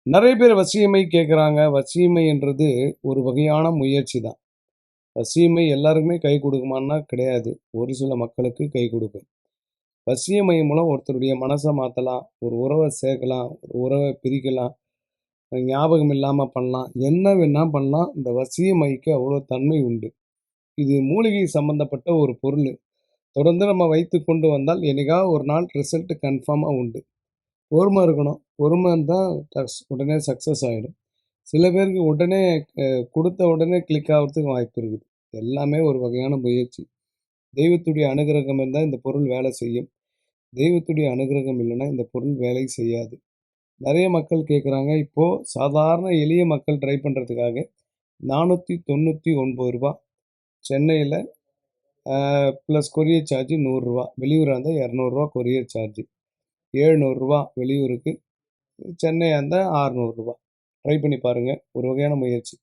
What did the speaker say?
நெறைய பேர் வசியமை கேட்குறாங்க. வசியமைன்றது ஒரு வகையான முயற்சி தான். வசியமை எல்லாருக்குமே கை குடுக்குமான்னா கிடையாது. ஒரு சில மக்களுக்கு கை குடுக்கும். வசியமை மூலம் ஒருத்தருடைய மனச மாத்தலாம். ஒரு உறவ சேர்க்கலாம். ஒரு உறவ பிரிக்கலாம். ஞாபகம் இல்லாம பண்ணலாம். என்ன வேணா பண்ணலாம். இந்த வசியமைக்கு அவ்வளோ தன்மை உண்டு. இது மூலிகை சம்மந்தப்பட்ட ஒரு பொருளு. தொடர்ந்து நம்ம வைத்துக் கொண்டு வந்தால் என்னைக்காவது ஒரு நாள் ரிசல்ட் கன்ஃபார்மா உண்டு. பொறுமை இருக்கணும். பொறுமை இருந்தா உடனே சக்சஸ் ஆயிடும். சில பேருக்கு உடனே குடுத்த உடனே கிளிக் ஆகுறதுக்கு வாய்ப்பு இருக்குது. எல்லாமே ஒரு வகையான முயற்சி. தெய்வத்துடைய அனுக்கிரகம் இருந்தா இந்த பொருள் வேலை செய்யும். தெய்வத்துடைய அனுக்கிரகம் இல்லைன்னா இந்த பொருள் வேலை செய்யாது. நெறைய மக்கள் கேட்குறாங்க. இப்போ சாதாரண எளிய மக்கள் ட்ரை பண்றதுக்காக ரூ. 499 சென்னையில பிளஸ் கொரியர் சார்ஜ் ரூ. 100. வெளியூரா இருந்தா ரூ. 200 கொரியர் சார்ஜ். ரூ. 700 வெளியூருக்கு. சென்னையா இருந்தா ரூ. 600. ட்ரை பண்ணி பாருங்க. ஒரு வகையான முயற்சி.